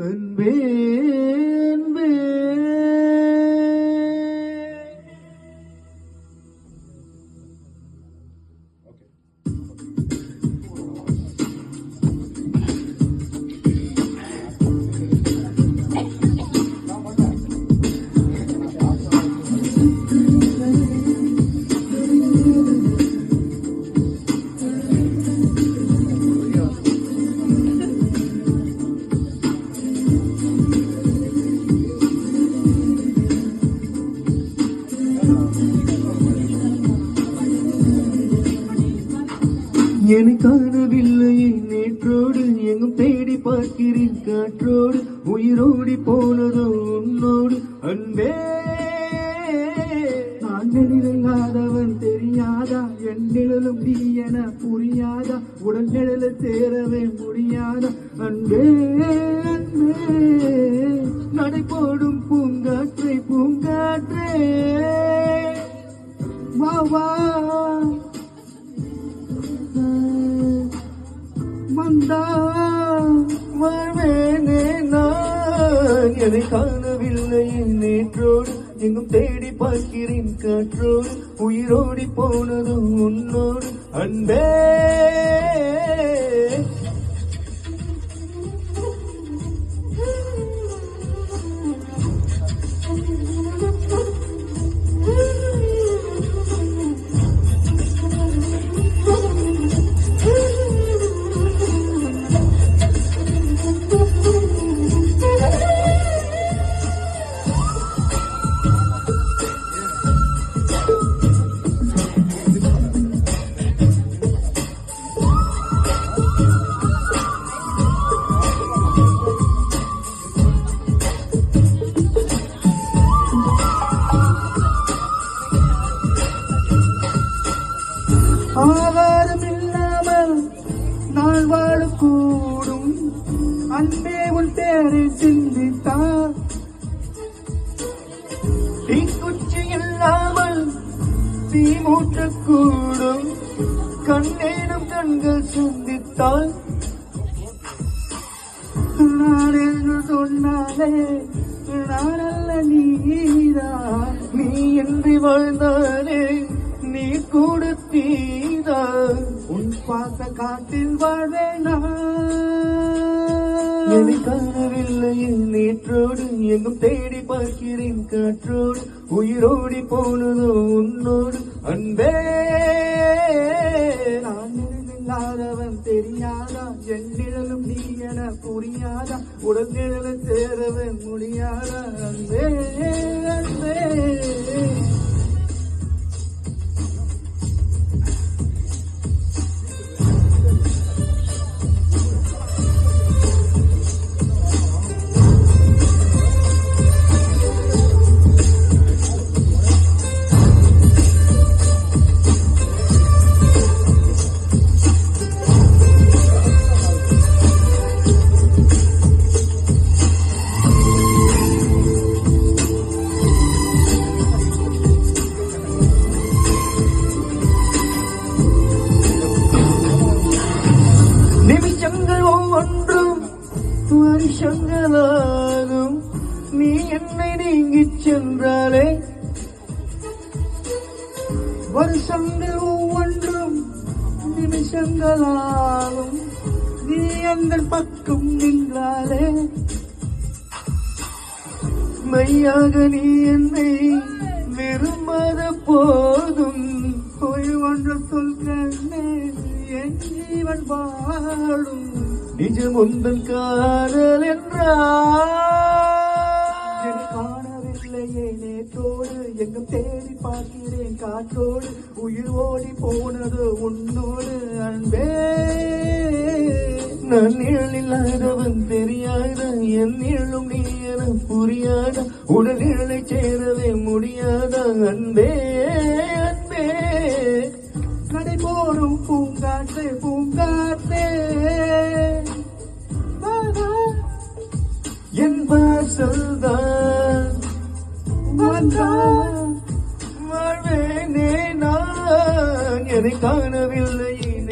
அன்பே அன்பே என்னை காணவில்லையே நேற்றோடு எங்கும் தேடி பார்க்கிறேன் காற்றோடு உயிரோடி போனதோ உன்னோடு அன்பே நான் நிழலாதவன் தெரியாதா என் நிழலும் நீ என புரியாதா உடல் நிழல சேரவே முடியாதா அன்பே அன்பே நடை போடும் பூங்காற்றே பூங்காற்றே வா வா வாழ்வேனே நான் என்னை காணவில்லை நேற்றோடு எங்கும் தேடி பார்க்கிறேன் காற்றோடு உயிரோடி போனது உன்னோடு அன்பே ஆகாரம் இல்லாமல் நான் வாழக்கூடும் அன்பே உன் பேரை சிந்தித்தார் தீக்குச்சி இல்லாமல் தீ மூட்டக்கூடும் கண்ணேனும் கண்கள் சிந்தித்தால் நான் என்று சொன்னாலே நான் அல்ல நீதான் நீ என்று வாழ்ந்தாலே நீ கொடுத்தீதா உன் பாச காட்டில் வாழ்வேனா என்னை காணவில்லை நேற்றோடு எங்கும் தேடி பார்க்கிறேன் காற்றோடு உயிரோடி போனதோ உன்னோடு அன்பே நான் இல்லாதவன் தெரியாதா என் நிழலும் நீ என புரியாதா உடல் நிழல சேரவே முடியாதா அன்பே அன்பே நிமிஷங்கள் ஒவ்வொன்றும் வருஷங்களாகும் நீ என்னை நீங்கிச் சென்றாலே வருஷங்கள் ஒவ்வொன்றும் நிமிஷங்களாகும் நீ எங்கள் பக்கம் நின்றாலே மெய்யாக நீ என்னை விரும்பாத போதும் பொய் ஒன்று சொல்கிறே என் ஜீவன் வாழும் நிஜம் உந்தன் காதல் என்றால் காணவில்லையே நேற்றோடு எங்கும் தேடி பார்க்கிறேன் காற்றோடு உயிர் ஓடி போனது உன்னோடு அன்பே நான் நிழல் இல்லாதவன் தெரியாத என் நிழலும் நீ என புரியாத உடல் நிழலை சேரவே முடியாத அன்பே அன்பே நடை போடும் பூங்காற்றே பூங்காற்றே என் வாசல்தான் வாழ்வேனே நான் என்னை காணவில்லை